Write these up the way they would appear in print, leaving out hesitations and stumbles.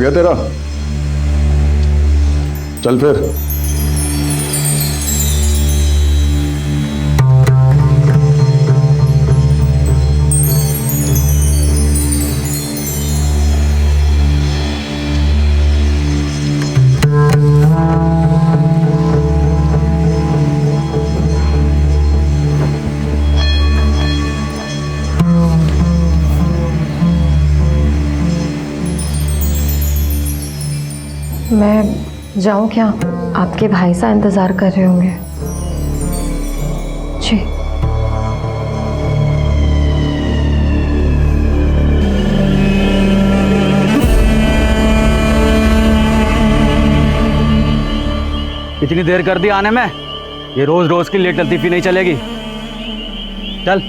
गया तेरा? चल फिर। मैं जाऊं क्या? आपके भाई साहब इंतजार कर रहे होंगे। जी। इतनी देर कर दी आने में, ये रोज रोज की लेट लतीफी नहीं चलेगी। चल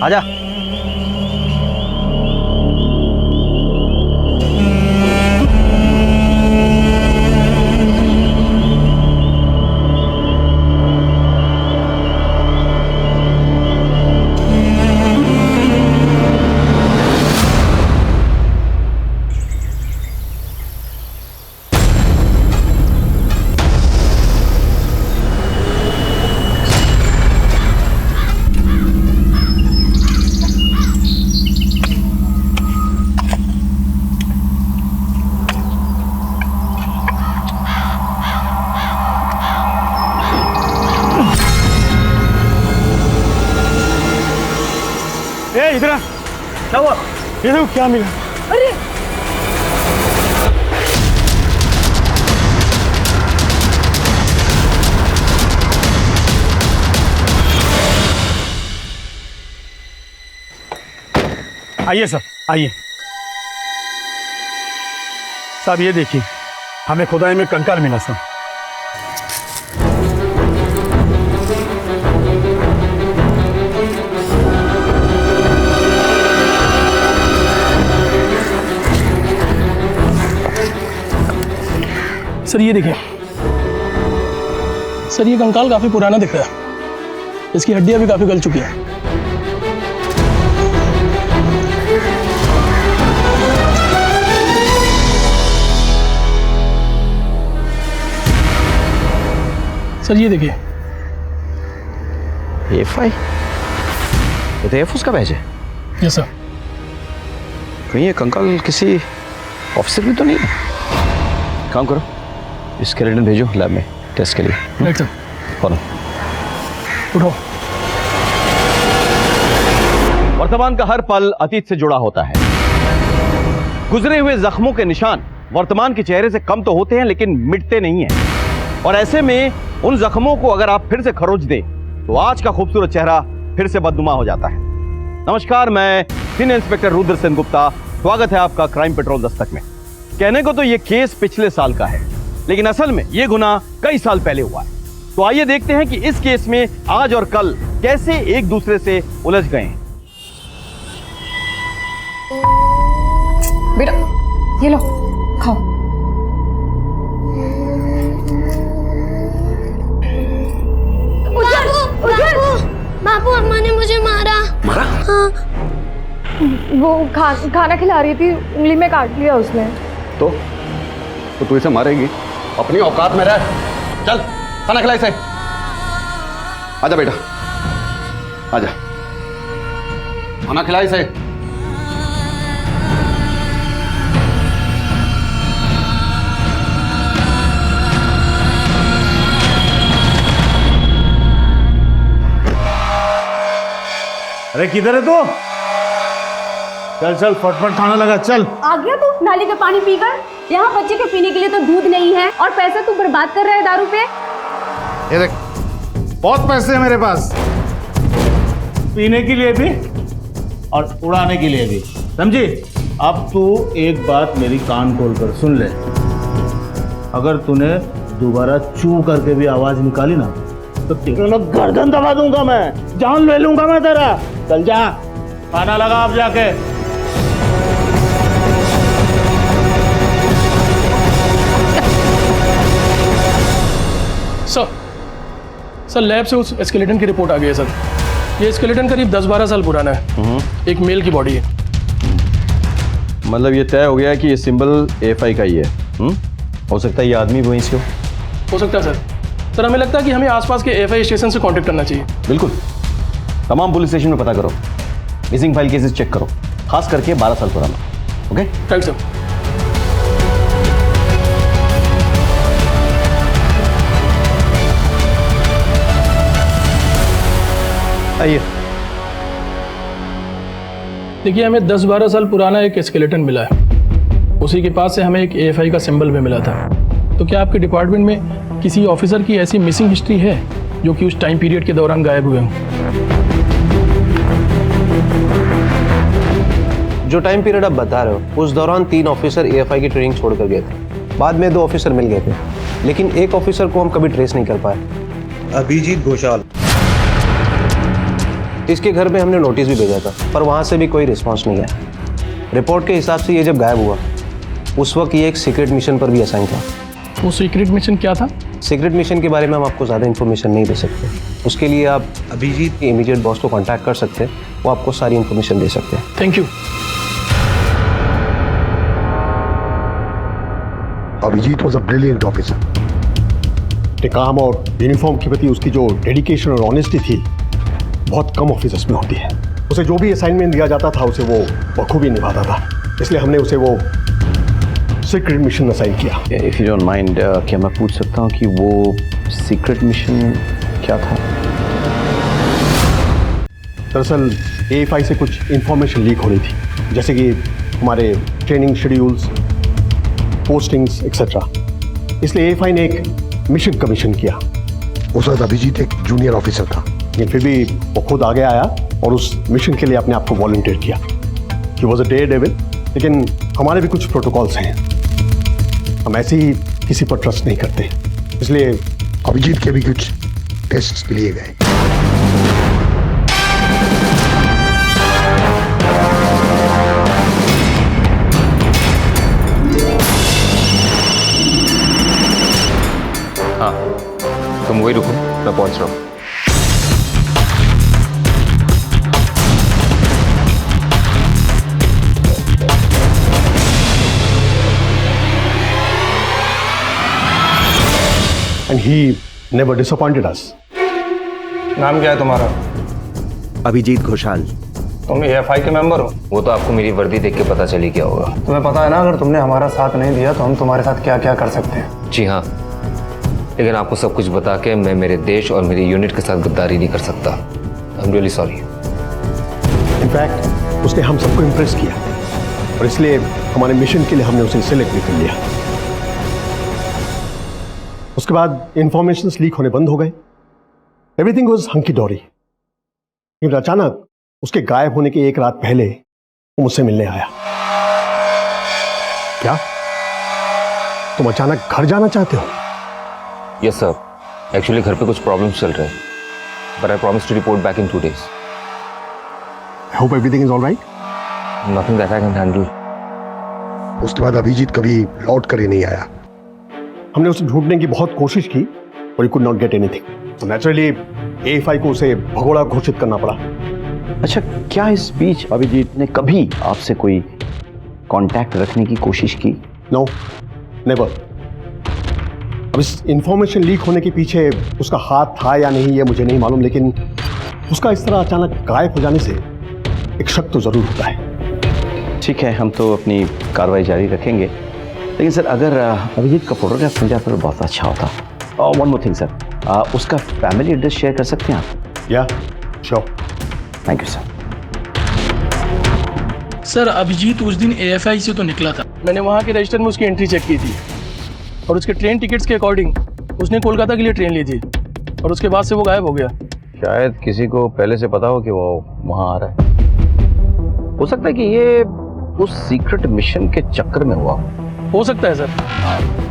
आजा। इधर क्या हुआ? ये देखो क्या मिला। अरे आइए सर, आइए। साहब ये देखिए, हमें खुदाई में कंकाल मिला सर। सर ये देखिए, सर ये कंकाल काफी पुराना दिख रहा है, इसकी हड्डियां भी काफी गल चुकी हैं। सर ये देखिए, A5? ये तो एयरफोर्स का बैच है। Yes sir. कहीं ये कंकाल किसी ऑफिसर भी तो नहीं है? काम करो, स्केलेटन भेजो लैब में टेस्ट के लिए। Right sir. फॉलो। उठो। वर्तमान का हर पल अतीत से जुड़ा होता है। गुजरे हुए जख्मों के निशान वर्तमान के चेहरे से कम तो होते हैं लेकिन मिटते नहीं हैं। और ऐसे में उन जख्मों को अगर आप फिर से खरोच दें तो आज का खूबसूरत चेहरा फिर से बदनुमा हो जाता है। नमस्कार, मैं सीनियर इंस्पेक्टर रुद्र सेन गुप्ता। स्वागत है आपका क्राइम पेट्रोल दस्तक में। कहने को तो ये केस पिछले साल का है, लेकिन असल में ये गुनाह कई साल पहले हुआ है। तो आइए देखते हैं कि इस केस में आज और कल कैसे एक दूसरे से उलझ गए हैं। बेटा ये लो, खाओ। बाबू, अम्मा ने मुझे मारा। मारा? हाँ। वो खाना खिला रही थी, उंगली में काट लिया उसने। तो तू इसे मारेगी? अपनी औकात में रह। चल खाना खिला इसे। आजा बेटा, आजा, खाना खिला इसे। अरे किधर है तू? चल चल फटफट खाना लगा, चल। आ गया तू नाली का पानी पीकर? यहाँ बच्चे के पीने के लिए तो दूध नहीं है और पैसा तू बर्बाद कर रहा है दारू पे। ये देख, बहुत पैसे हैं मेरे पास, पीने के लिए भी और उड़ाने के लिए भी, समझी? अब तू एक बात मेरी कान खोल कर सुन ले। अगर तूने दोबारा चू करके भी आवाज निकाली ना तो तेरा गर्दन दबा दूंगा मैं, जान ले लूंगा मैं तेरा। चल जा, खाना लगा आप जाके। सर लैब से उस स्केलेटन की रिपोर्ट आ गई है सर। ये स्केलेटन करीब 10-12 साल पुराना है। एक मेल की बॉडी है। मतलब ये तय हो गया कि ये सिंबल AFI का ही है। हो सकता है ये आदमी वहीं से हो सकता है सर हमें लगता है कि हमें आसपास के AFI स्टेशन से कांटेक्ट करना चाहिए। बिल्कुल, तमाम पुलिस स्टेशन में पता करो, मिसिंग फाइल केसेस चेक करो, खास करके 12 साल पुराना। Okay, right sir. आइए। देखिए, हमें 10-12 साल पुराना एक स्केलेटन मिला है, उसी के पास से हमें एक AFI का सिंबल भी मिला था। तो क्या आपके डिपार्टमेंट में किसी ऑफिसर की ऐसी मिसिंग हिस्ट्री है जो कि उस टाइम पीरियड के दौरान गायब हुए हों? जो टाइम पीरियड आप बता रहे हो, उस दौरान 3 ऑफिसर AFI की ट्रेनिंग छोड़कर गए थे। बाद में 2 ऑफिसर मिल गए थे, लेकिन एक ऑफिसर को हम कभी ट्रेस नहीं कर पाए। अभिजीत घोषाल। इसके घर में हमने नोटिस भी भेजा था, पर वहाँ से भी कोई रिस्पॉन्स नहीं आया। रिपोर्ट के हिसाब से ये जब गायब हुआ, उस वक्त ये एक सीक्रेट मिशन पर भी असाइन था। वो सीक्रेट मिशन क्या था? सीक्रेट मिशन के बारे में हम आपको ज़्यादा इन्फॉर्मेशन नहीं दे सकते। उसके लिए आप अभिजीत के इमीडिएट बॉस को कांटेक्ट कर सकते हैं, वो आपको सारी इन्फॉर्मेशन दे सकते हैं। Thank you. Abhijeet was a brilliant officer. काम और यूनिफॉर्म के प्रति उसकी जो डेडिकेशन और ऑनेस्टी थी, बहुत कम ऑफिसर्स में होती है। उसे जो भी असाइनमेंट दिया जाता था, उसे वो बखूबी निभाता था। इसलिए हमने उसे वो सीक्रेट मिशन असाइन किया। इफ यू डोंट माइंड, क्या मैं पूछ सकता हूँ कि वो सीक्रेट मिशन क्या था? दरअसल AFI से कुछ इंफॉर्मेशन लीक हो रही थी, जैसे कि हमारे ट्रेनिंग शेड्यूल्स, पोस्टिंग्स एक्सेट्रा। इसलिए AFI ने एक मिशन कमीशन किया। उस वक्त अभिजीत एक जूनियर ऑफिसर था, लेकिन फिर भी वो खुद आगे आया और उस मिशन के लिए अपने आप को वॉलंटियर किया। He was a Daredevil. लेकिन हमारे भी कुछ प्रोटोकॉल्स हैं, हम ऐसे ही किसी पर ट्रस्ट नहीं करते। इसलिए अभिजीत के भी कुछ टेस्ट लिए गए। हाँ, तुम वही रुको, मैं पहुंच रहा हूँ। and he never disappointed us. नाम क्या है तुम्हारा? अभिजीत घोषाल। तुम AFI के मेंबर हो? वो तो आपको मेरी वर्दी देख के पता चली क्या होगा। तुम्हें पता है ना, अगर तुमने हमारा साथ नहीं दिया तो हम तुम्हारे साथ क्या क्या कर सकते हैं। जी हाँ, लेकिन आपको सब कुछ बता के मैं मेरे देश और मेरी यूनिट के साथ गद्दारी नहीं कर सकता। I am really sorry. In fact उसने हम सबको इम्प्रेस किया और इसलिए हमारे मिशन के लिए हमने उसे सिलेक्ट भी कर लिया। उसके बाद इंफॉर्मेशंस लीक होने बंद हो गए। एवरीथिंग वाज हंकी डोरी। फिर अचानक उसके गायब होने के 1 रात पहले वो मुझसे मिलने आया। क्या तुम अचानक घर जाना चाहते हो? यस सर, एक्चुअली घर पे कुछ प्रॉब्लम्स चल रहे हैं, but I promise to report back in 2 days। I hope everything is all right. Nothing that I can handle. उसके बाद अभिजीत कभी लौट कर ही नहीं आया। हमने उसे ढूंढने की बहुत कोशिश की और कुड नॉट गेट एनीथिंग। तो नेचुरली AFI को उसे भगोड़ा घोषित करना पड़ा। अच्छा, क्या इस बीच अभिजीत ने कभी आपसे कोई कांटेक्ट रखने की कोशिश की? No, never. अब इस इंफॉर्मेशन लीक होने के पीछे उसका हाथ था या नहीं ये मुझे नहीं मालूम, लेकिन उसका इस तरह अचानक गायब हो जाने से एक शक तो जरूर होता है। ठीक है, हम तो अपनी कार्रवाई जारी रखेंगे, लेकिन सर अगर अभिजीत का फोटोग्राफ मिल जाता तो बहुत अच्छा होता। और वन मोर थिंग सर, उसका फैमिली एड्रेस शेयर कर सकते हैं आप? या sure. Thank you sir. Sir, Abhijeet उस दिन AFI से तो निकला था। मैंने वहाँ के रजिस्टर में उसकी एंट्री चेक की थी और उसके ट्रेन टिकट्स के अकॉर्डिंग उसने कोलकाता के लिए ट्रेन ली थी और उसके बाद से वो गायब हो गया। शायद किसी को पहले से पता हो कि वो वहाँ आ रहा है। हो सकता है कि ये उस सीक्रेट मिशन के चक्कर में हुआ हो सकता है सर।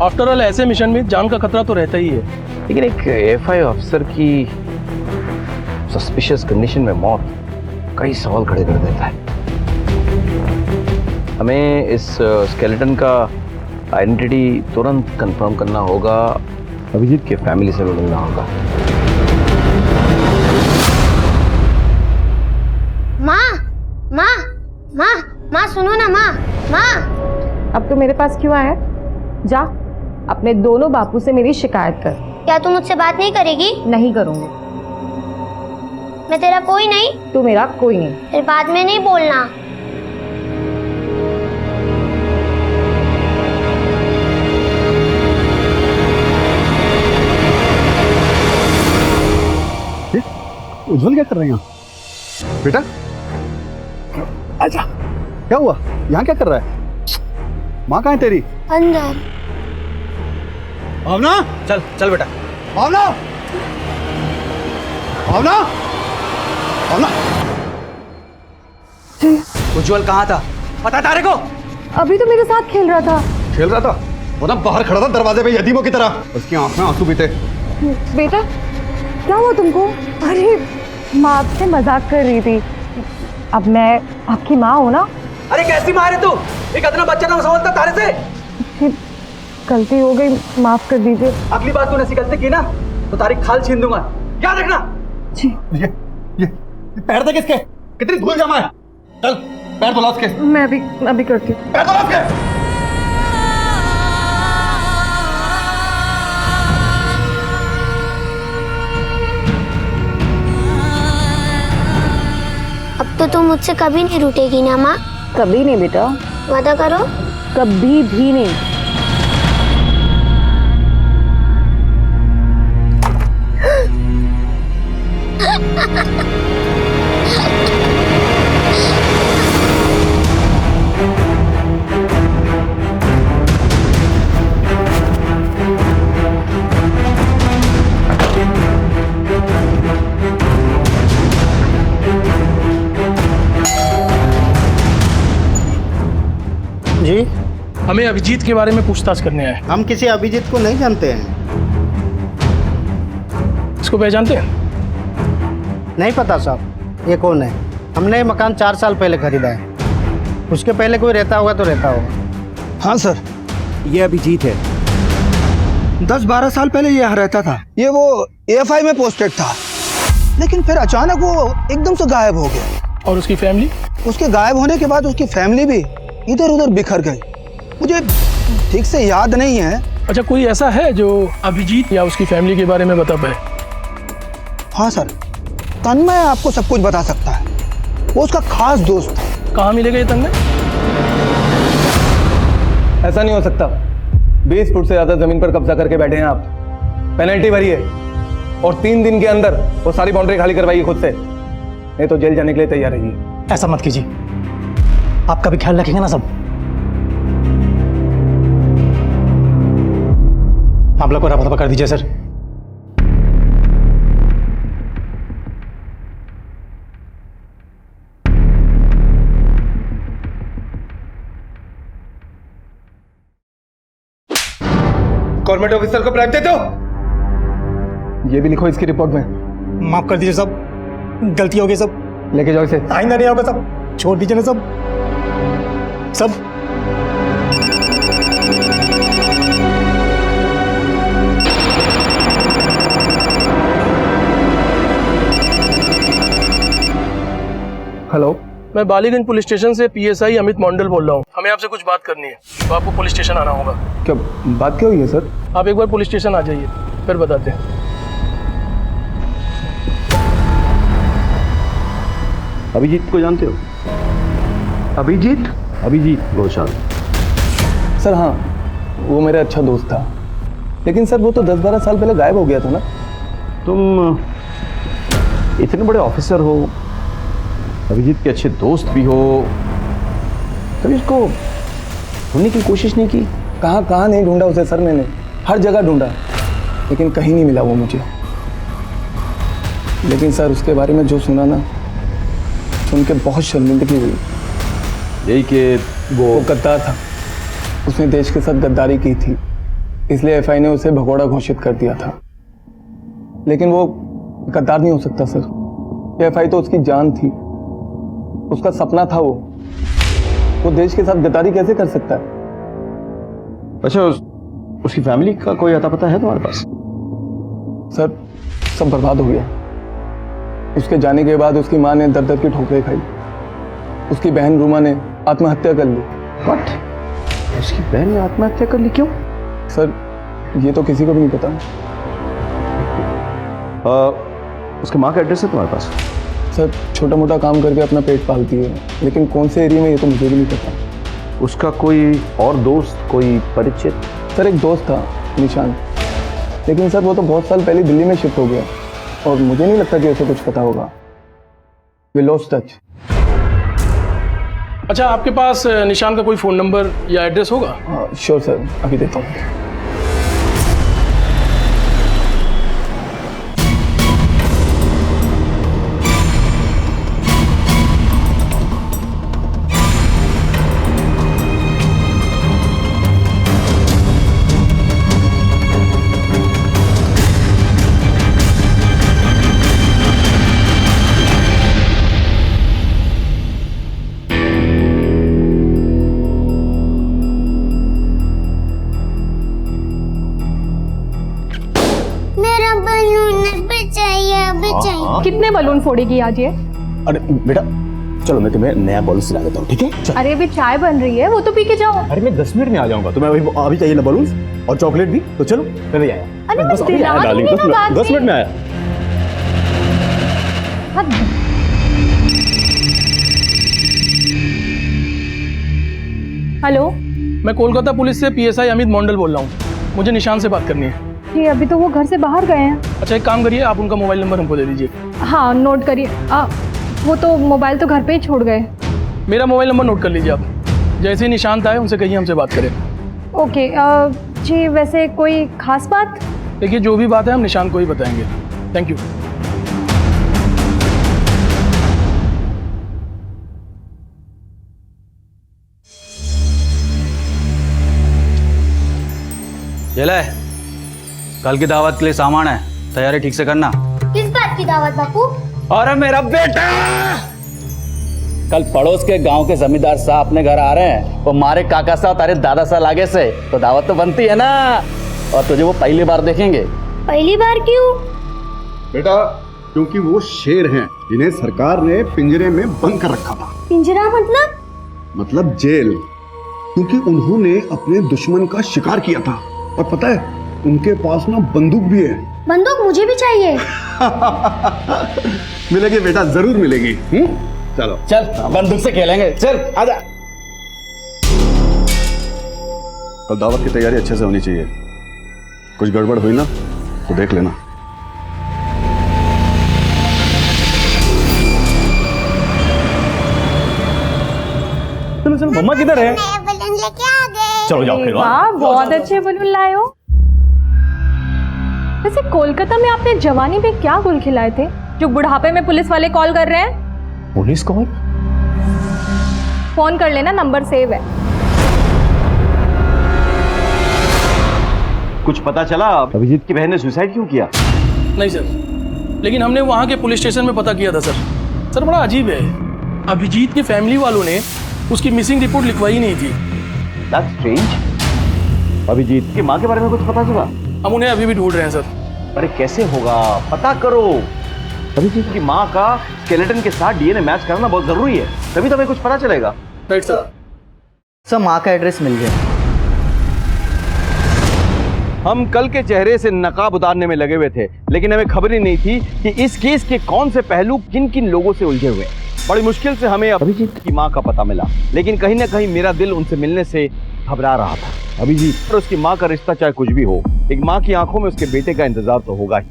आफ्टर ऑल ऐसे मिशन में जान का खतरा तो रहता ही है। लेकिन एक AFI ऑफिसर की सस्पिशियस कंडीशन में मौत कई सवाल खड़े कर देता है। हमें इस स्केलेटन का आइडेंटिटी तुरंत कंफर्म करना होगा, अभिजीत के फैमिली से मिलना होगा। माँ माँ माँ माँ सुनो ना माँ माँ, अब तो मेरे पास क्यों आया? जा अपने दोनों बापू से मेरी शिकायत कर। क्या तू मुझसे बात नहीं करेगी? नहीं करूंगी। मैं तेरा कोई नहीं? तू मेरा कोई नहीं। फिर बाद में नहीं बोलना। उज्जवल क्या कर रहे हैं यहाँ? बेटा अच्छा, क्या हुआ? यहाँ क्या कर रहा है? माँ कहाँ है तेरी? अंदर। भावना, चल चल बेटा। भावना, भावना, भावना। उज्जवल कहाँ था? पता है तारे को? अभी तो मेरे साथ खेल रहा था। खेल रहा था? वो ना बाहर खड़ा था दरवाजे पे यतीमों की तरह। उसकी आंख में आंसू भी थे। बेटा क्या हुआ तुमको? अरे माँ आपसे मजाक कर रही थी। अब मैं आपकी माँ हूँ ना। अरे कैसी माँ है तू? एक अदना बच्चा ना समझता तारे से। फिर गलती हो गई, माफ कर दीजिए। अगली बार तूने ऐसी गलती की ना तो तारी खाल छीन दूंगा, याद रखना। जी। ये पैर देख इसके, कितनी धूल जमा है। चल पैर धुला उसके। मैं अभी करती हूँ। पैर धुला उसके। अब तो तुम मुझसे कभी नहीं रूठेगी ना माँ? कभी नहीं बेटा। वादा करो। कभी भी नहीं। जी, हमें अभिजीत के बारे में पूछताछ करने आए। हम किसी अभिजीत को नहीं जानते हैं। इसको पहचानते हैं? नहीं पता साहब, ये कौन है? हमने ये मकान 4 साल पहले खरीदा है। उसके पहले कोई रहता होगा तो रहता होगा। हाँ सर, ये अभिजीत है। 10-12 साल पहले ये यहाँ रहता था। ये वो AFI में पोस्टेड था, लेकिन फिर अचानक वो एकदम से गायब हो गया। और उसकी फैमिली? उसके गायब होने के बाद उसकी फैमिली भी इधर उधर बिखर गई। मुझे ठीक से याद नहीं है। अच्छा, कोई ऐसा है जो अभिजीत या उसकी फैमिली के बारे में बता पाए? हाँ सर, तन्मय आपको सब कुछ बता सकता है। वो उसका खास दोस्त था। कहाँ मिलेगा ये तन्मय? ऐसा नहीं हो सकता। 20 फुट से ज्यादा जमीन पर कब्जा करके बैठे हैं आप। पेनल्टी भरी है और 3 दिन के अंदर वो सारी बाउंड्री खाली करवाइए खुद से, नहीं तो जेल जाने के लिए तैयार रहिए। ऐसा मत कीजिए, आपका भी ख्याल रखेंगे ना सब। आप लोग को रफा दफा कर दीजिए सर। गवर्नमेंट ऑफिसर को ब्राइब देते हो? ये भी लिखो इसकी रिपोर्ट में। माफ कर दीजिए सब, गलती हो गई सब। लेके जाओ इसे। आइंदा नहीं होगा सब, छोड़ दीजिए ना सब सब। हेलो, मैं बालीगंज पुलिस स्टेशन से PSI अमित मंडल बोल रहा हूँ। हमें आपसे कुछ बात करनी है, तो आपको पुलिस स्टेशन आना होगा। क्या बात क्या हुई है सर? आप एक बार पुलिस स्टेशन आ जाइए, फिर बताते हैं। अभिजीत को जानते हो? अभिजीत घोषाल। सर हाँ, वो मेरा अच्छा दोस्त था, लेकिन सर वो तो 10-12 साल पहले गायब हो गया था ना। तुम इतने बड़े ऑफिसर हो, अभिजीत के अच्छे दोस्त भी हो, कभी उसको ढूंढने की कोशिश नहीं की? कहाँ नहीं ढूंढा उसे सर, मैंने हर जगह ढूंढा, लेकिन कहीं नहीं मिला वो मुझे। लेकिन सर उसके बारे में जो सुना ना, सुन के बहुत शर्मिंदगी हुई। यही कि वो गद्दार था, उसने देश के साथ गद्दारी की थी, इसलिए FI ने उसे भगोड़ा घोषित कर दिया था। लेकिन वो गद्दार नहीं हो सकता सर। FI तो उसकी जान थी, उसका सपना था। वो देश के साथ गद्दारी कैसे कर सकता है? अच्छा, उसकी फैमिली का कोई अता पता है तुम्हारे पास? सर सब बर्बाद हो गया। उसके जाने के बाद उसकी माँ ने दर दर की ठोकरें खाई। उसकी बहन रूमा ने आत्महत्या कर ली। व्हाट? उसकी बहन ने आत्महत्या कर ली, क्यों? सर ये तो किसी को भी नहीं पता। उसके माँ का एड्रेस है तुम्हारे पास? सर छोटा मोटा काम करके अपना पेट पालती है, लेकिन कौन से एरिया में ये तो मुझे भी नहीं पता। उसका कोई और दोस्त, कोई परिचित? सर एक दोस्त था निशान, लेकिन सर वो तो बहुत साल पहले दिल्ली में शिफ्ट हो गया और मुझे नहीं लगता कि उसे कुछ पता होगा। We lost touch. अच्छा, आपके पास निशान का कोई फ़ोन नंबर या एड्रेस होगा? श्योर सर, अभी देता हूँ। कितने बलून फोड़ेगी आज ये? अरे बेटा चलो मैं तुम्हें नया बॉल सिला देता हूँ, ठीक है? अरे अभी चाय बन रही है, वो तो पी के जाओ। अरे मैं 10 मिनट में आ जाऊंगा, तुम्हें अभी चाहिए ना बलून और चॉकलेट भी, तो चलो मैं भी आया। अरे बस अभी आया डार्लिंग, 10 मिनट में आया। हेलो, मैं कोलकाता पुलिस से PSI अमित मंडल बोल रहा हूँ। मुझे निशान से बात करनी है। जी अभी तो वो घर से बाहर गए हैं। अच्छा, एक काम करिए, आप उनका मोबाइल नंबर हमको दे दीजिए। हाँ नोट करिए। वो तो मोबाइल तो घर पे ही छोड़ गए। मेरा मोबाइल नंबर नोट कर लीजिए आप। जैसे ही निशांत आए उनसे कहिए हमसे बात करें। ओके। जी वैसे कोई खास बात? देखिए, जो भी बात है हम निशांत को ही बताएंगे। Thank you. ये ले, कल की दावत के लिए सामान है, तैयारी ठीक से करना। किस बात की दावत बापू? अरे मेरा बेटा, कल पड़ोस के गांव के जमींदार साहब अपने घर आ रहे हैं। वो मारे काका साहब तारे दादा साहब आगे से, तो दावत तो बनती है ना। और तुझे वो पहली बार देखेंगे। पहली बार क्यों? बेटा क्योंकि वो शेर हैं जिन्हें सरकार ने पिंजरे में बंद कर रखा था। पिंजरा मतलब जेल, क्योंकि उन्होंने अपने दुश्मन का शिकार किया था। और पता है उनके पास ना बंदूक भी है। बंदूक मुझे भी चाहिए। मिलेगी बेटा, जरूर मिलेगी। चलो चल बंदूक से खेलेंगे, चल आजा। कल दावत की तैयारी अच्छे से होनी चाहिए। कुछ गड़बड़ हुई ना तो देख लेना। चलो चलो, मम्मा किधर है? बलून लेके आ गए। चलो जाओ खेलो। वाह, बहुत अच्छे बलून लाए हो। वैसे कोलकाता में आपने जवानी में क्या गुल खिलाए थे जो बुढ़ापे में पुलिस वाले कॉल कर रहे हैं? Police call? फोन कर लेना, नंबर सेव है। कुछ पता चला अभिजीत की बहन ने सुसाइड क्यों किया? नहीं सर, लेकिन हमने वहाँ के पुलिस स्टेशन में पता किया था सर। सर बड़ा अजीब है, अभिजीत की फैमिली वालों ने उसकी मिसिंग रिपोर्ट लिखवाई नहीं थी। That's strange। अभिजीत की माँ के बारे में कुछ पता चला? हम उन्हें अभी भी ढूंढ रहे हैं सर। अरे कैसे होगा, पता करो। अभिजीत की माँ का स्केलेटन के साथ DNA मैच करना बहुत जरूरी है, तभी तो हमें कुछ पता चलेगा। Right sir. सर माँ का एड्रेस मिल गया। हम कल के चेहरे से नकाब उतारने में लगे हुए थे, लेकिन हमें खबर ही नहीं थी कि इस केस के कौन से पहलू किन किन लोगों से उलझे हुए। बड़ी मुश्किल से हमें अभिजीत की माँ का पता मिला, लेकिन कहीं ना कहीं मेरा दिल उनसे मिलने से घबरा रहा था। अभिजीत और उसकी माँ का रिश्ता चाहे कुछ भी हो, एक माँ की आंखों में उसके बेटे का इंतजार तो होगा ही।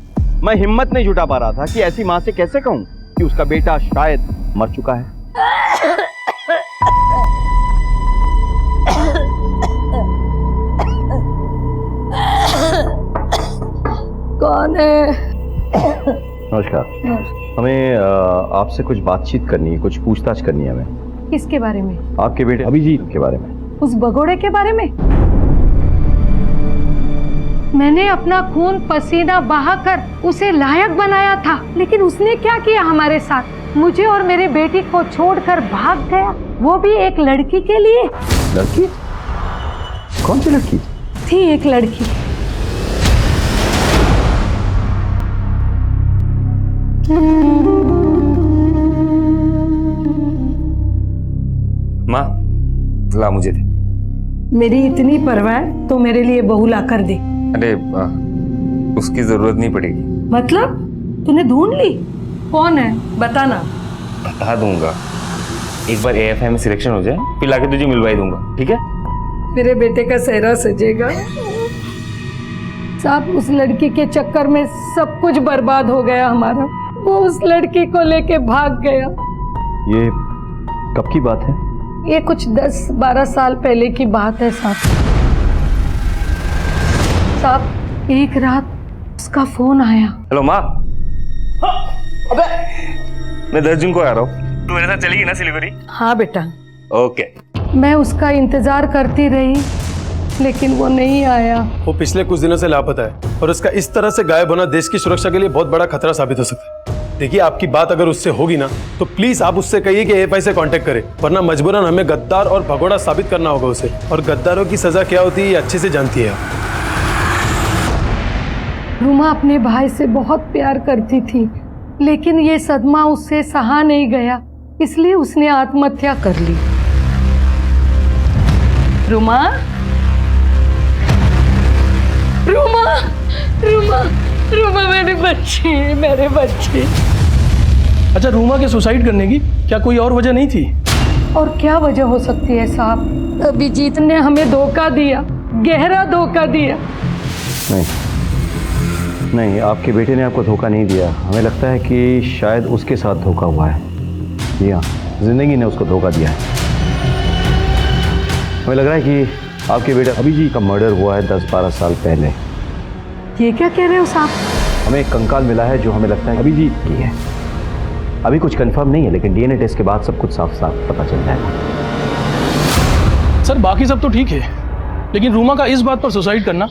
मैं हिम्मत नहीं जुटा पा रहा था कि ऐसी माँ से कैसे कहूँ कि उसका बेटा शायद मर चुका है। कौन है? नमस्कार। हमें आपसे कुछ बातचीत करनी है, कुछ पूछताछ करनी है हमें। किसके बारे में? आपके बेटे अभिजीत के बारे में। उस भगोड़े के बारे में? मैंने अपना खून पसीना बहाकर उसे लायक बनाया था, लेकिन उसने क्या किया हमारे साथ? मुझे और मेरे बेटी को छोड़कर भाग गया, वो भी एक लड़की के लिए। लड़की? कौन सी लड़की? थी एक लड़की। माँ, ला मुझे दे। मेरी इतनी परवाह है तो मेरे लिए बहू ला कर दे। अरे उसकी जरूरत नहीं पड़ेगी। मतलब तूने ढूंढ ली? कौन है बताना। बता दूंगा, एक बार AFI में सिलेक्शन हो जाए फिर लाके तुझे मिलवा ही दूंगा, ठीक है? मेरे बेटे का सेहरा सजेगा। साहब उस लड़की के चक्कर में सब कुछ बर्बाद हो गया हमारा। वो उस लड़की को लेके भाग गया। ये कब की बात है? ये कुछ 10-12 साल पहले की बात है साहब। साहब एक रात उसका फोन आया। हेलो माँ। अबे मैं 10 जून को आ रहा हूँ, तू मेरे साथ चलेगी ना सिलीगुड़ी? हाँ बेटा। ओके। मैं उसका इंतजार करती रही लेकिन वो नहीं आया। वो पिछले कुछ दिनों से लापता है और उसका इस तरह से गायब होना देश की सुरक्षा के लिए बहुत बड़ा खतरा साबित हो सकता है। देखिए आपकी बात अगर उससे होगी ना तो प्लीज आप उससे कहिए कि AFI से कांटेक्ट करे, वरना मजबूरन हमें गद्दार और भगोड़ा साबित करना होगा उसे। और गद्दारों की सजा क्या होती है ये अच्छे से जानती है। रूमा अपने भाई से बहुत प्यार करती थी लेकिन ये सदमा उससे सहा नहीं गया, इसलिए उसने आत्महत्या कर ली। रूमा, रूमा, रूमा, रूमा मेरे बच्चे। अच्छा, रूमा के सुसाइड करने की क्या कोई और वजह नहीं थी? और क्या वजह हो सकती है साहब? अभिजीत ने हमें धोखा दिया, गहरा धोखा दिया। नहीं, आपके बेटे ने आपको धोखा नहीं दिया। हमें लगता है कि शायद उसके साथ धोखा हुआ है। जी हाँ, जिंदगी ने उसको धोखा दिया है। हमें लग रहा है कि आपके बेटे अभिजीत का मर्डर हुआ है 10-12 साल पहले। ये क्या कह रहे हो साहब? हमें एक कंकाल मिला है जो हमें लगता है अभिजीत की है। अभी कुछ कंफर्म नहीं है लेकिन DNA टेस्ट के बाद सब कुछ साफ साफ पता चल जाएगा। सर बाकी सब तो ठीक है लेकिन रूमा का इस बात पर सुसाइड करना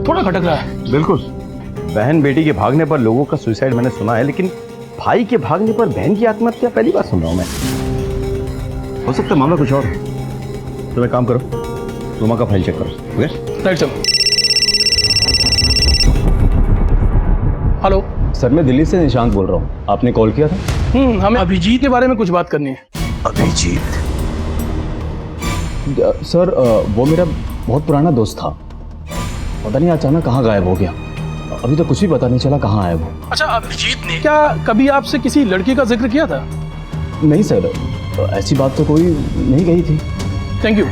थोड़ा खटक रहा है। बिल्कुल, बहन बेटी के भागने पर लोगों का सुसाइड मैंने सुना है, लेकिन भाई के भागने पर बहन की आत्महत्या पहली बार सुन रहा हूं मैं। हो सकता है मामला कुछ और। तुम एक काम करो, रूमा का फाइल चेक करो। Okay right sir. Hello sir, मैं दिल्ली से निशांत बोल रहा हूँ। आपने कॉल किया था? हमें अभिजीत के बारे में कुछ बात करनी है। अभिजीत? सर वो मेरा बहुत पुराना दोस्त था। पता नहीं अचानक कहाँ गायब हो गया। अभी तो कुछ भी पता नहीं चला कहाँ आया वो। अच्छा, अभिजीत ने क्या कभी आपसे किसी लड़की का जिक्र किया था? नहीं सर, ऐसी बात तो कोई नहीं कही थी। Thank you.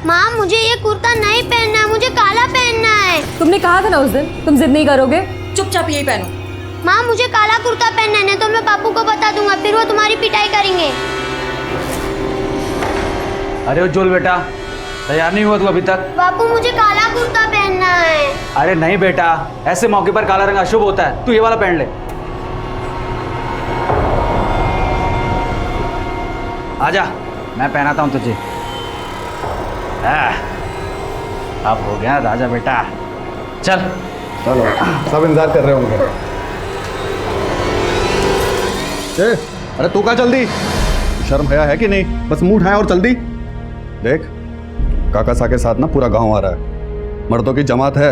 माँ मुझे ये कुर्ता नहीं पहनना है, मुझे काला पहनना है। तुमने कहा था ना उस दिन तुम जिद नहीं करोगे, चुपचाप यही पहनो। माँ मुझे काला कुर्ता पहनना है, नहीं तो मैं पापू को बता दूंगा, फिर वो तुम्हारी पिटाई करेंगे। अरे उज्जवल बेटा, तैयार नहीं हुआ तू अभी तक? पापू मुझे काला कुर्ता पहनना है। अरे नहीं बेटा, ऐसे मौके पर काला रंग अशुभ होता है, तू ये वाला पहन ले। आजा, मैं पहनाता हूँ तुझे। अब हो गया राजा बेटा, चल। चलो, सब इंतजार कर रहे होंगे। अरे तू कहाँ जल्दी? शर्म हया है कि नहीं? बस मुंह उठाया और जल्दी। देख, काका सा के साथ ना पूरा गांव आ रहा है, मर्दों की जमात है,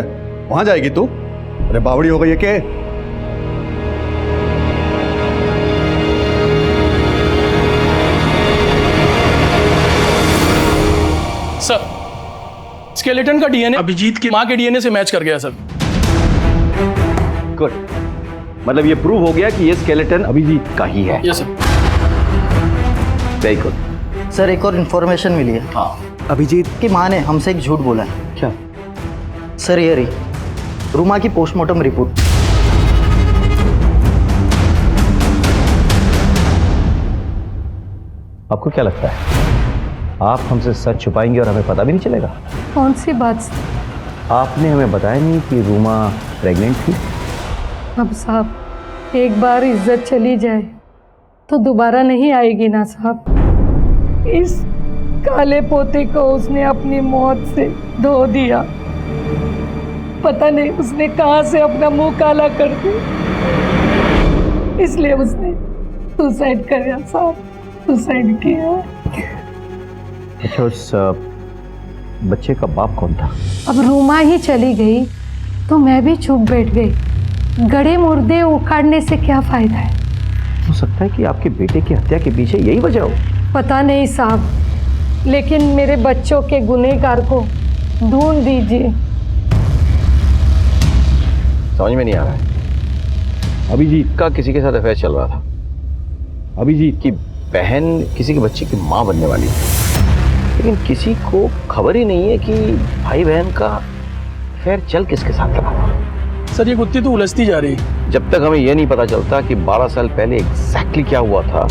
वहां जाएगी तू? अरे बावड़ी हो गई है के? सर, स्केलेटन का DNA अभिजीत की माँ के DNA से मैच कर गया सर। गुड, मतलब ये प्रूव हो गया कि ये स्केलेटन अभिजीत का ही है। Yes sir. Very good. Sir एक और इन्फॉर्मेशन मिली है। हाँ। अभिजीत की माँ ने हमसे एक झूठ बोला है। क्या? सर ये रही रूमा की पोस्टमार्टम रिपोर्ट। आपको क्या लगता है आप हमसे सच छुपाएंगे और हमें पता भी नहीं चलेगा? कौन सी बात? आपने हमें बताया नहीं कि रूमा प्रेग्नेंट थी। अब साहब एक बार इज्जत चली जाए तो दोबारा नहीं आएगी ना साहब। इस काले पोते को उसने अपनी मौत से धो दिया। पता नहीं उसने कहां से अपना मुंह काला कर दिया, इसलिए उसने सुसाइड किया साहब, सुसाइड किया। अच्छा, उस बच्चे का बाप कौन था? अब रूमा ही चली गई तो मैं भी चुप बैठ गई। गड़े मुर्दे उखाड़ने से क्या फायदा है? हो सकता है कि आपके बेटे की हत्या के पीछे यही वजह हो। पता नहीं साहब, लेकिन मेरे बच्चों के गुनहगार को ढूंढ दीजिए। समझ में नहीं आ रहा है। अभिजीत का किसी के साथ अफेयर चल रहा था। अभिजीत की बहन किसी के बच्चे की मां बनने वाली है, लेकिन किसी को खबर ही नहीं है कि भाई बहन का अफेयर चल किसके साथ रहा। सर ये गुत्थी तो उलझती जा रही है। जब तक हमें यह नहीं पता चलता कि 12 साल पहले एग्जैक्टली क्या हुआ था,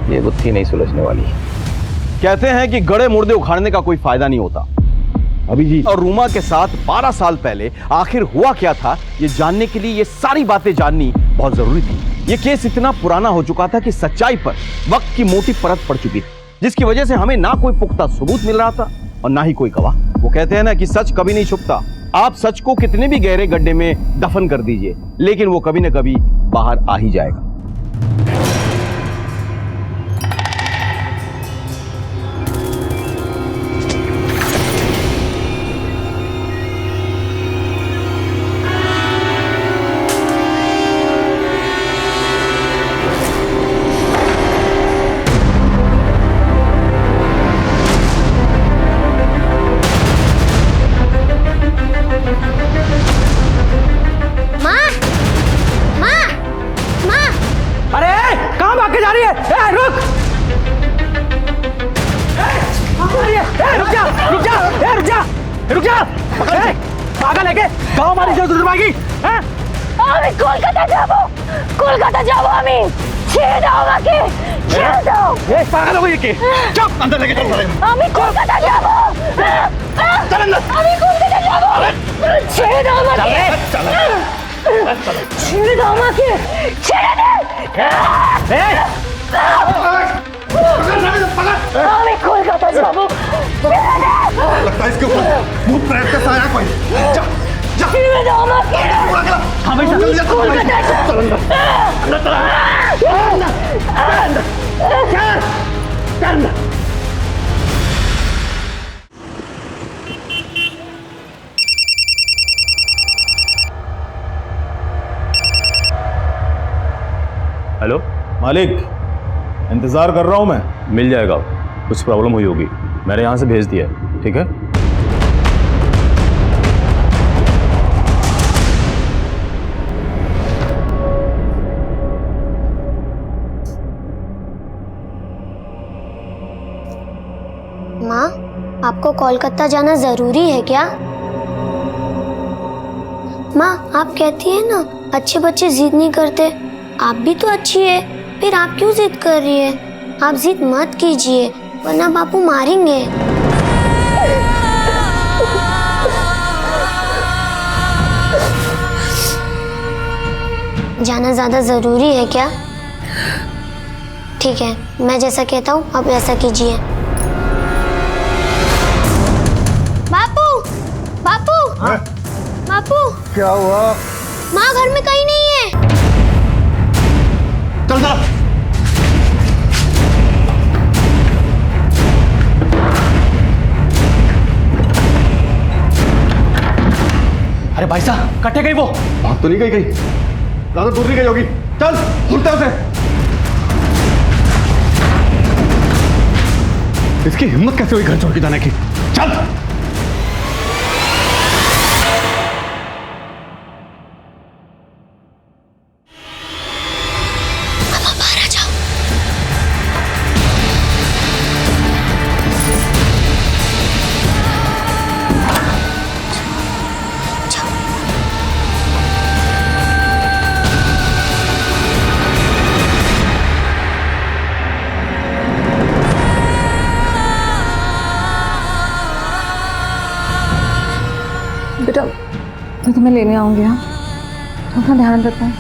ये गुत्थी नहीं सुलझने वाली। कहते हैं कि गड़े मुर्दे उखाड़ने का कोई फायदा नहीं होता। अभिजीत और रूमा के साथ 12 साल पहले आखिर हुआ क्या था, ये जानने के लिए ये सारी बातें जाननी बहुत जरूरी थी। ये केस इतना पुराना हो चुका था कि सच्चाई पर वक्त की मोटी परत पड़ चुकी थी, जिसकी वजह से हमें ना कोई पुख्ता सबूत मिल रहा था और ना ही कोई गवाह। वो कहते हैं ना कि सच कभी नहीं छुपता। आप सच को कितने भी गहरे गड्ढे में दफन कर दीजिए, लेकिन वो कभी ना कभी बाहर आ ही जाएगा। कोलकाता जाबो আমি ছেড়ে দাও আমাকে ছেড়ে দাও এই পাগল হয়ে কে চুপ अंदर लेके चल আমি কলকাতা যাব চল अंदर আমি কলকাতা যাব ছেড়ে দাও আমাকে ছেড়ে দাও আমাকে ছেড়ে দে আমি কলকাতা যাব लगता है इसके ऊपर भूत प्रेत का साया कोई जा जा ছেড়ে দাও আমাকে हाँ भाई चल जा কলকাতা चल अंदर अंदर चल चल हेलो मालिक, इंतजार कर रहा हूं मैं। मिल जाएगा, कुछ प्रॉब्लम हुई होगी, मैंने यहाँ से भेज दिया है। ठीक है। माँ, आपको कोलकाता जाना जरूरी है क्या? माँ, आप कहती है ना अच्छे बच्चे जिद नहीं करते। आप भी तो अच्छी है, फिर आप क्यों जिद कर रही है? आप जिद मत कीजिए, वरना बापू मारेंगे। जाना ज्यादा जरूरी है क्या? ठीक है, मैं जैसा कहता हूँ आप वैसा कीजिए। बापू, बापू, बापू, क्या हुआ? माँ घर में कहीं नहीं है। चल जा। अरे भाई साहब, कटे गई वो। भाग तो नहीं गई कहीं, ज्यादा दूर नहीं गई होगी। चल ढूंढते उसे। इसकी हिम्मत कैसे हुई घर छोड़ के जाने की? चल। बेटा, मैं तुम्हें लेने आऊंगी। हाँ, अपना ध्यान रखना।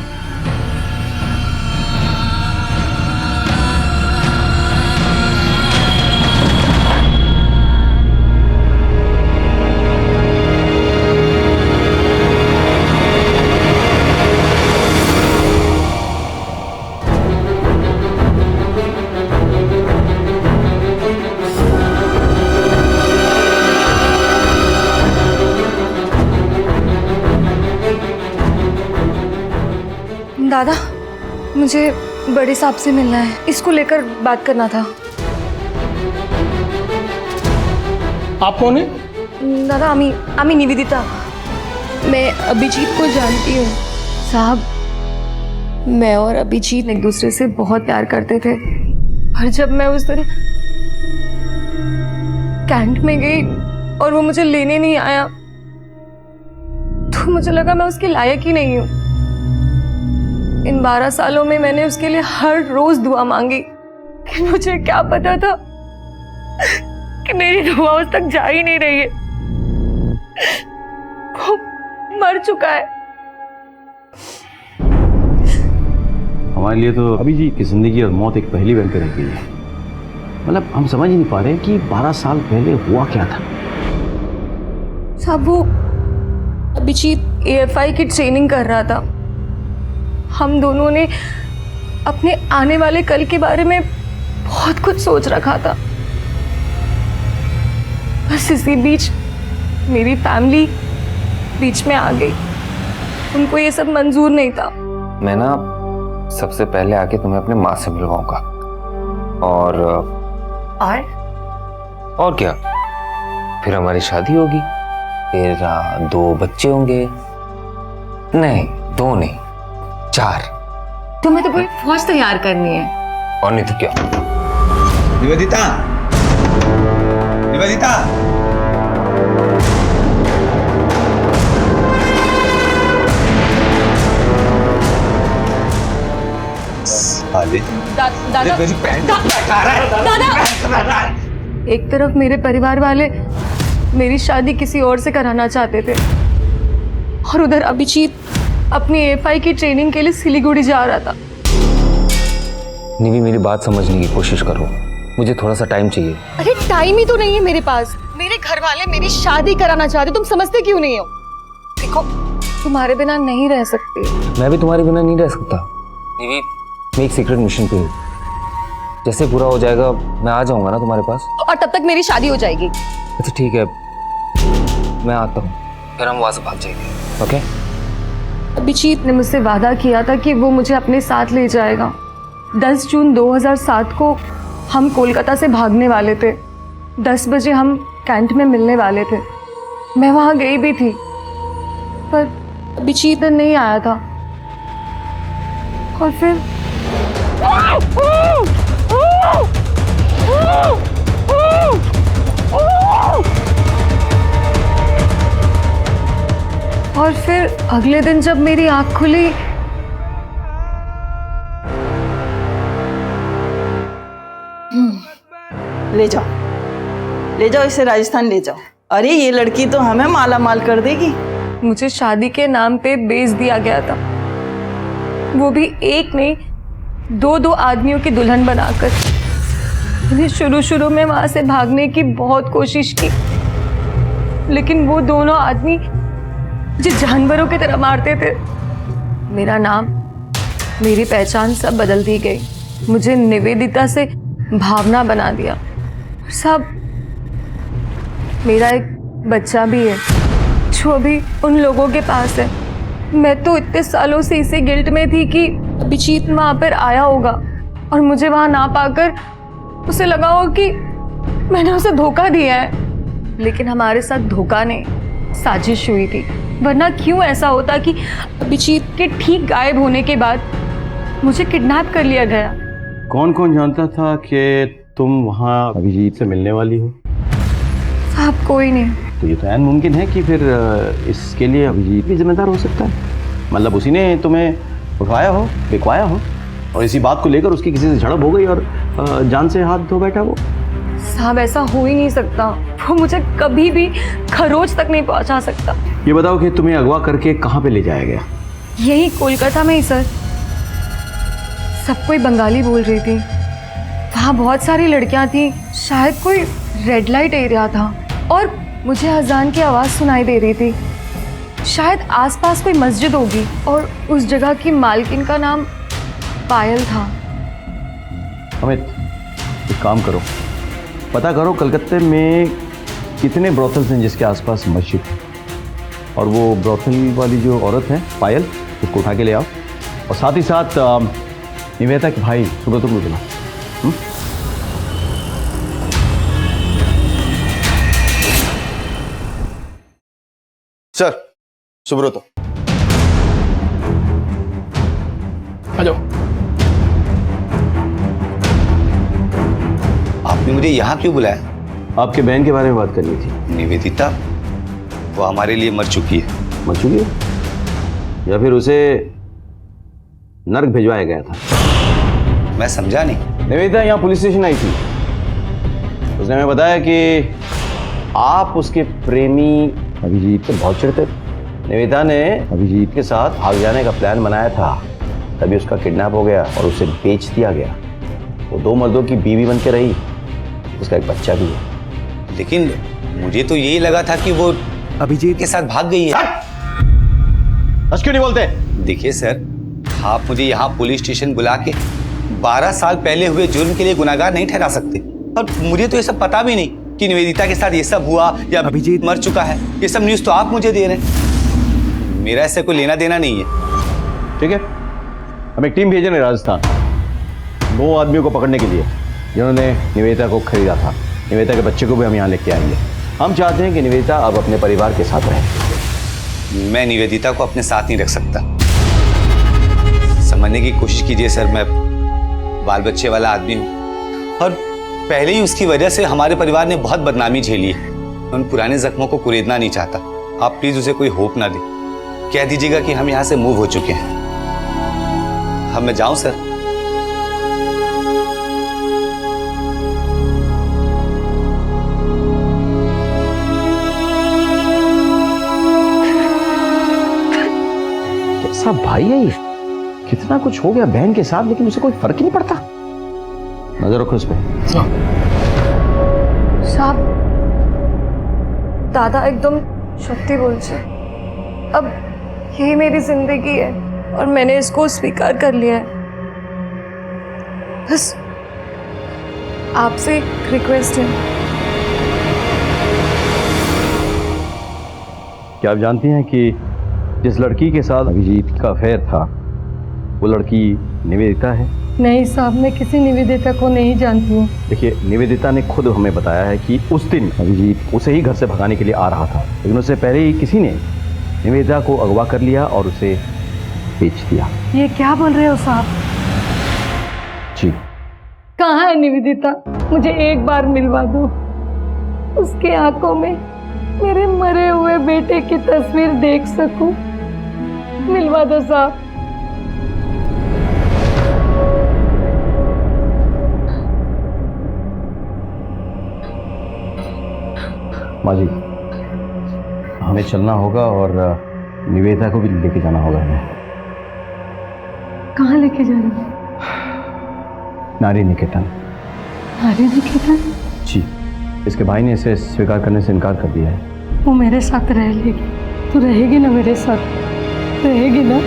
मुझे बड़े साहब से मिलना है, इसको लेकर बात करना था। आप कौन है? दादा आमी निवेदिता। मैं अभिजीत को जानती हूँ। साहब, मैं और अभिजीत एक दूसरे से बहुत प्यार करते थे, और जब मैं उस दिन कैंट में गई और वो मुझे लेने नहीं आया तो मुझे लगा मैं उसके लायक ही नहीं हूँ। इन 12 सालों में मैंने उसके लिए हर रोज दुआ मांगी, कि मुझे क्या पता था कि मेरी दुआ उस तक जा ही नहीं रही है। वो मर चुका है। हमारे लिए तो अभिजीत की जिंदगी और मौत एक पहेली बनकर रह गई है। मतलब हम समझ ही नहीं पा रहे कि 12 साल पहले हुआ क्या था। साहब, वो अभिजीत AFI की ट्रेनिंग कर रहा था। हम दोनों ने अपने आने वाले कल के बारे में बहुत कुछ सोच रखा था। बस इसी बीच मेरी फैमिली बीच में आ गई। उनको ये सब मंजूर नहीं था। मैं ना सबसे पहले आके तुम्हें अपने माँ से मिलवाऊंगा, और क्या, फिर हमारी शादी होगी, फिर 2 बच्चे होंगे। नहीं, 2 नहीं, 4। तुम्हें तो पूरी फौज तैयार करनी है। और नहीं तो क्या। निवेदिता, निवेदिता, दादा, एक तरफ मेरे परिवार वाले मेरी शादी किसी और से कराना चाहते थे, और उधर अभिजीत अपनी AFI की ट्रेनिंग के लिए सिलीगुड़ी जा रहा था। निवी, मेरी बात समझने की कोशिश करो, मुझे थोड़ा सा टाइम चाहिए। अरे टाइम ही तो नहीं है मेरे पास। मेरे घर वाले मेरी शादी कराना चाहते, तुम समझते क्यों नहीं हो? देखो, तुम्हारे बिना नहीं रह सकती। मैं भी तुम्हारे बिना नहीं रह सकता। निवी, मैं एक सीक्रेट मिशन पे हूँ। जैसे पूरा हो जाएगा मैं आ जाऊंगा ना तुम्हारे पास, और तब तक मेरी शादी हो जाएगी। अच्छा ठीक है, मैं आता हूँ, फिर हम वहां से भाग जाएंगे। ओके? अभिजीत ने मुझसे वादा किया था कि वो मुझे अपने साथ ले जाएगा। 10 जून 2007 को हम कोलकाता से भागने वाले थे। 10 बजे हम कैंट में मिलने वाले थे। मैं वहां गई भी थी, पर अभिजीत नहीं आया था। और फिर अगले दिन जब मेरी आंख खुली, ले जाओ इसे राजस्थान ले जाओ। अरे ये लड़की तो हमें माला माल कर देगी। मुझे शादी के नाम पे बेच दिया गया था, वो भी एक नहीं 2 आदमियों की दुल्हन बनाकर। मैंने शुरू में वहां से भागने की बहुत कोशिश की, लेकिन वो दोनों आदमी मुझे जानवरों की तरह मारते थे। मेरा नाम, मेरी पहचान सब बदल दी गई। मुझे निवेदिता से भावना बना दिया। सब, मेरा एक बच्चा भी है जो अभी उन लोगों के पास है। मैं तो इतने सालों से इसी गिल्ट में थी कि अभिजीत वहां पर आया होगा और मुझे वहां ना पाकर उसे लगा हो कि मैंने उसे धोखा दिया है। लेकिन हमारे साथ धोखा नहीं, साजिश हुई थी। वरना क्यों ऐसा होता कि अभिजीत के ठीक गायब होने के बाद मुझे किडनैप कर लिया गया। कौन कौन जानता था कि तुम वहाँ अभिजीत से मिलने वाली हो? साहब, कोई नहीं। तो ये तो ऐन मुमकिन है कि फिर इसके लिए अभिजीत भी जिम्मेदार हो सकता है। मतलब उसी ने तुम्हें उठवाया हो, बिकवाया हो, और इसी बात को लेकर उसकी किसी से झड़प हो गई और जान से हाथ धो बैठा वो। साहब, ऐसा हो ही नहीं सकता। वो मुझे कभी भी खरोच तक नहीं पहुंचा सकता। ये बताओ कि तुम्हें अगवा करके कहाँ पे ले जाया गया? यही कोलकाता में ही सर। सब कोई बंगाली बोल रही थी। वहाँ बहुत सारी लड़कियाँ थी। शायद कोई रेड लाइट एरिया था और मुझे अजान की आवाज़ सुनाई दे रही थी। शायद आसपास कोई मस्जिद होगी और उस जगह की मालकिन का नाम पायल था। अमित, एक काम करो, पता करो कलकत्ते में कितने ब्रोथल्स हैं जिसके आसपास मस्जिद है, और वो ब्रोथल वाली जो औरत है पायल, उसको उठा के ले आओ। और साथ ही साथ निवेदिता के भाई सुब्रत को बुला। सर, सुब्रत। आ जाओ। आपने मुझे यहाँ क्यों बुलाया? आपके बहन के बारे में बात करनी थी। निवेदिता, वो हमारे लिए मर चुकी है। मर चुकी है या फिर उसे नर्क भिजवाया गया था? मैं समझा नहीं। निवेदिता यहाँ पुलिस स्टेशन आई थी। उसने हमें बताया कि आप उसके प्रेमी अभिजीत से बहुत चिढ़ते थे। निवेदिता ने अभिजीत के साथ भाग जाने का प्लान बनाया था, तभी उसका किडनैप हो गया और उसे बेच दिया गया। वो 2 मर्दों की बीवी बन के रही, उसका एक बच्चा भी है। लेकिन मुझे तो यही लगा था कि वो अभिजीत के साथ भाग गई है। बस क्यों नहीं बोलते? देखिए सर, आप मुझे यहाँ पुलिस स्टेशन बुला के 12 साल पहले हुए जुर्म के लिए गुनाहगार नहीं ठहरा सकते। और मुझे तो ये सब पता भी नहीं कि निवेदिता के साथ ये सब हुआ या अभिजीत मर चुका है। ये सब न्यूज़ तो आप मुझे दे रहे हैं, मेरा ऐसे कोई लेना देना नहीं है। ठीक है, हम एक टीम भेज रहे हैं राजस्थान 2 आदमियों को पकड़ने के लिए जिन्होंने निवेदिता को खरीदा था। निवेदिता के बच्चे को भी हम यहाँ लेके आएंगे। हम चाहते हैं कि निवेदिता अब अपने परिवार के साथ रहे। मैं निवेदिता को अपने साथ नहीं रख सकता। समझने की कोशिश कीजिए सर, मैं बाल बच्चे वाला आदमी हूँ और पहले ही उसकी वजह से हमारे परिवार ने बहुत बदनामी झेली है। मैं उन पुराने जख्मों को कुरेदना नहीं चाहता। आप प्लीज उसे कोई होप ना दें। कह दीजिएगा कि हम यहाँ से मूव हो चुके हैं। अब मैं जाऊं सर? कैसा भाई है ये? कितना कुछ हो गया बहन के साथ, लेकिन उसे कोई फर्क ही नहीं पड़ता। नजर रखो इस पे। साहब, दादा एकदम सत्य बोल छे। अब यही मेरी जिंदगी है और मैंने इसको स्वीकार कर लिया है। बस आपसे एक रिक्वेस्ट है। क्या आप जानती हैं कि जिस लड़की के साथ अभिजीत का अफेयर था वो लड़की निवेदिता है? नहीं साहब, मैं किसी निवेदिता को नहीं जानती हूँ। देखिए, निवेदिता ने खुद हमें बताया है कि उस दिन अभिजीत उसे ही घर से भगाने के लिए आ रहा था, लेकिन उससे पहले ही किसी ने निवेदिता को अगवा कर लिया और उसे बेच दिया। ये क्या बोल रहे हो साहब? जी। कहाँ है निवेदिता? मुझे एक बार मिलवा दो। उसके आंखों में मेरे मरे हुए बेटे की तस्वीर देख सकूं। मिलवा दो साहब। माँ जी, हमें चलना होगा और निवेदिता को भी लेके जाना होगा हमें। कहाँ लेके जा रहे हो? नारी निकेतन। नारी निकेतन? जी, इसके भाई ने इसे स्वीकार करने से इनकार कर दिया है। वो मेरे साथ रह लेगी। तू रहेगी ना मेरे साथ? रहेगी ना?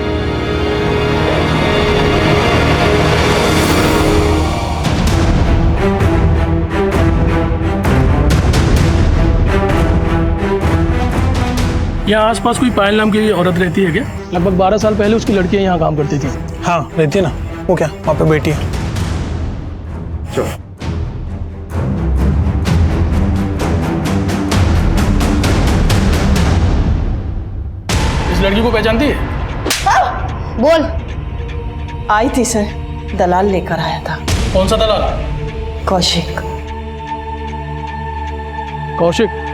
यहाँ आसपास कोई पायल नाम की औरत रहती है क्या? लगभग 12 साल पहले उसकी लड़कियाँ यहाँ काम करती थी। हाँ रहती है ना। वो क्या वहाँ पे बेटी है? चलो। इस लड़की को पहचानती है? बोल। आई थी सर, दलाल लेकर आया था। कौन सा दलाल? कौशिक। कौशिक?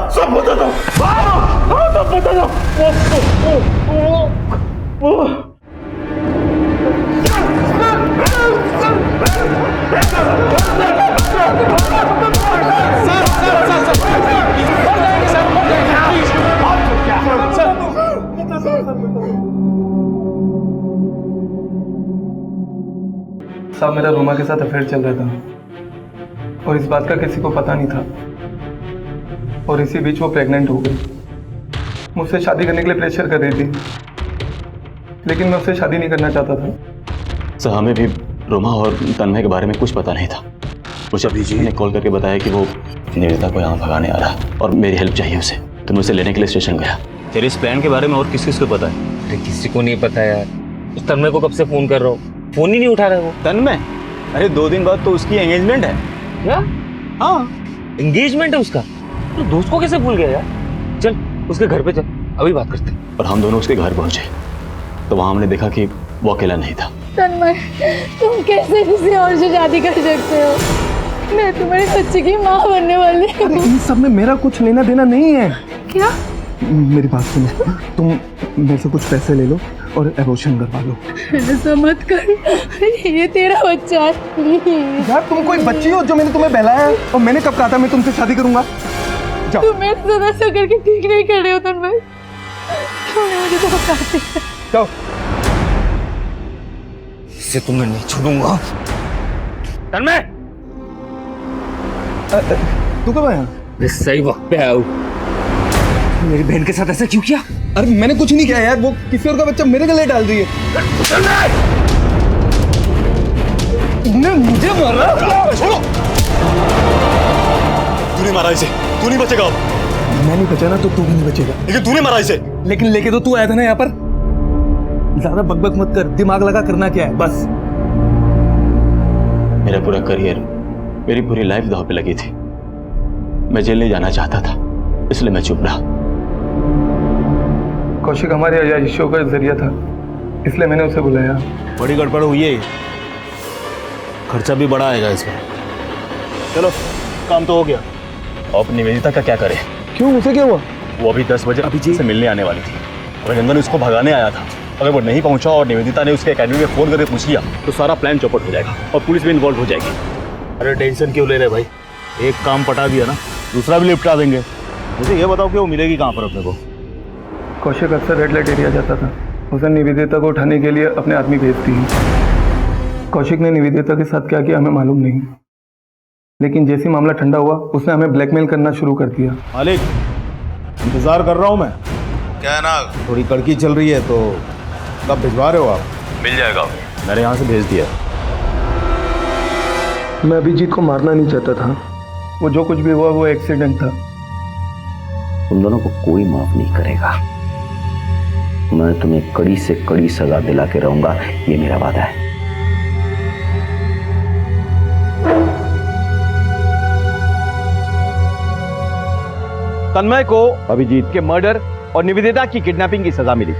सब बता दो, सब बता दो। साहब, मेरा रोमा के साथ अफेयर चल रहा था और इस बात का किसी को पता नहीं था और इसी बीच वो प्रेग्नेंट हो गई। मुझसे शादी करने के लिए प्रेशर कर रही थी, लेकिन मैं उससे शादी नहीं करना चाहता था। सर, हमें भी रोमा और तन्मय के बारे में कुछ पता नहीं था। मुझे अभिजीत ने कॉल करके बताया कि वो निवेदिता को यहाँ भगाने आ रहा और मेरी हेल्प चाहिए उसे, तो मैं उसे लेने के लिए स्टेशन गया। तेरे इस प्लान के बारे में और किस किस को पता है? अरे किसी को नहीं पता यार। उस तन्मय को कब से फोन कर रहा हूँ, फोन ही नहीं उठा रहा है वो। तन्मय? अरे 2 दिन बाद तो उसकी एंगेजमेंट है। क्या? हाँ, एंगेजमेंट है उसका? तो दोस्त को कैसे भूल गया यार? चल उसके घर पे चल, अभी बात करते हैं। और हम दोनों उसके घर पहुंचे तो वहां हमने देखा कि वो अकेला नहीं था। तन्मय, तुम कैसे किसी और से शादी कर सकते हो? मैं तुम्हारे बच्चे की माँ बनने वाली हूँ। इन सब में मेरा कुछ लेना देना नहीं है। क्या? मेरी बात सुनो, तुम मेरे से कुछ पैसे ले लो और एबॉर्शन करवा लो। ऐसा मत कर, ये तेरा बच्चा है। यार तुम कोई बच्ची हो जो मैंने तुम्हें बहलाया है? और मैंने कब कहा था मैं तुमसे शादी करूंगा? जाओ। तुम मेरे साथ ऐसा करके ठीक नहीं कर रहे हो तन्मय। मुझे तो बताते हैं। जाओ। इसे तो मैं नहीं छोड़ूंगा। तन्मय! तू कब आया? मैं सही वक्त पे आया हूँ। मेरी बहन के साथ ऐसा क्यों किया? अरे मैंने कुछ नहीं किया यार, वो किसी और का बच्चा मेरे गले डाल रही है। तुमने मुझे मारा? छोड़ो! तूने मारा इसे, तू नहीं बचेगा। मैं नहीं बचा ना तो तू भी नहीं बचेगा। लेकिन तूने मारा इसे। लेकिन लेके तो तू आया था ना यहाँ पर। ज्यादा बकबक मत कर, दिमाग लगा करना क्या है बस। मेरा पूरा करियर, मेरी पूरी लाइफ दांव पे लगी थी। मैं जेल नहीं जाना चाहता था, इसलिए मैं चुप रहा। कौशिक हमारे आयाशियों का जरिया था, इसलिए मैंने उसे बुलाया। बड़ी गड़बड़ हुई है, खर्चा भी बड़ा आएगा इसमें। चलो काम तो हो गया। अब निवेदिता का क्या करें? क्यों, उसे क्या हुआ? वो अभी 10 बजे अभिजीत से मिलने आने वाली थी। अभिनंदन उसको भगाने आया था। अगर वो नहीं पहुंचा और निवेदिता ने उसके एकेडमी में फोन करके पूछ लिया तो सारा प्लान चौपट हो जाएगा और पुलिस भी इन्वॉल्व हो जाएगी। अरे टेंशन क्यों ले रहे भाई, एक काम पटा दिया ना, दूसरा भी निपटा देंगे। मुझे ये बताओ कि वो मिलेगी कहाँ पर अपने को? कौशिक अक्सर रेड लाइट एरिया जाता था। उसे निवेदिता को उठाने के लिए अपने आदमी भेजती है। कौशिक ने निवेदिता के साथ क्या किया हमें मालूम नहीं, लेकिन जैसे मामला ठंडा हुआ उसने हमें ब्लैकमेल करना शुरू कर दिया। मालिक, इंतजार कर रहा हूँ मैं। क्या है ना, थोड़ी कड़की चल रही है तो कब भिजवा रहे हो आप? मिल जाएगा। मैंने यहाँ से भेज दिया। मैं अभिजीत को मारना नहीं चाहता था, वो जो कुछ भी हुआ वो एक्सीडेंट था। तुम दोनों को कोई माफ नहीं करेगा। मैं तुम्हें कड़ी से कड़ी सजा दिला के रहूंगा, ये मेरा वादा है। तन्मय को अभिजीत के मर्डर और निवेदिता की किडनैपिंग की सजा मिली।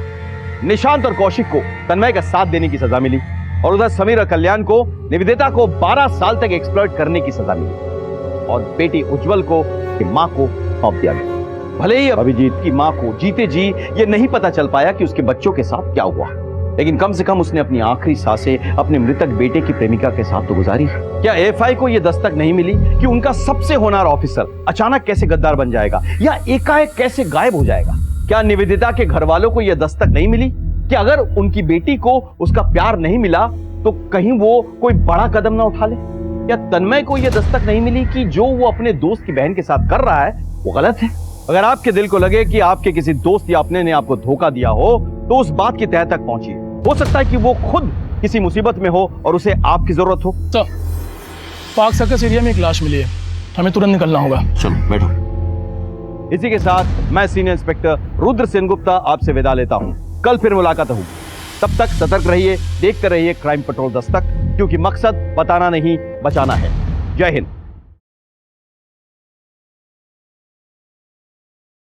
निशांत और कौशिक को तन्मय का साथ देने की सजा मिली और उधर समीर और कल्याण को निवेदिता को 12 साल तक एक्सप्लॉइट करने की सजा मिली और बेटी उज्जवल को उसकी मां को सौंप दिया गया। भले ही अभिजीत की मां को जीते जी ये नहीं पता चल पाया कि उसके बच्चों के साथ क्या हुआ, लेकिन कम से कम उसने अपनी आखिरी सांसें अपने मृतक बेटे की प्रेमिका के साथ तो गुजारी। क्या एएफआई को यह दस्तक नहीं मिली कि उनका सबसे होनहार ऑफिसर अचानक कैसे गद्दार बन जाएगा या एकाएक कैसे गायब हो जाएगा? क्या निवेदिता के घर वालों को यह दस्तक नहीं मिली कि अगर उनकी बेटी को उसका प्यार नहीं मिला तो कहीं वो कोई बड़ा कदम ना उठा ले? क्या तन्मय को यह दस्तक नहीं मिली कि जो वो अपने दोस्त की बहन के साथ कर रहा है वो गलत है? अगर आपके दिल को लगे कि आपके किसी दोस्त या अपने ने आपको धोखा दिया हो तो उस बात की तह तक पहुंचिए। हो सकता है कि वो खुद किसी मुसीबत में हो और उसे आपकी जरूरत हो। तो पाक सर्कस एरिया में एक लाश मिली है, हमें तुरंत निकलना होगा। चलो बैठो। इसी के साथ मैं सीनियर इंस्पेक्टर रुद्र सेनगुप्ता आपसे विदा लेता हूं। कल फिर मुलाकात होगी, तब तक सतर्क रहिए, देखते रहिए क्राइम पेट्रोल दस्तक, क्योंकि मकसद बताना नहीं बचाना है। जय हिंद।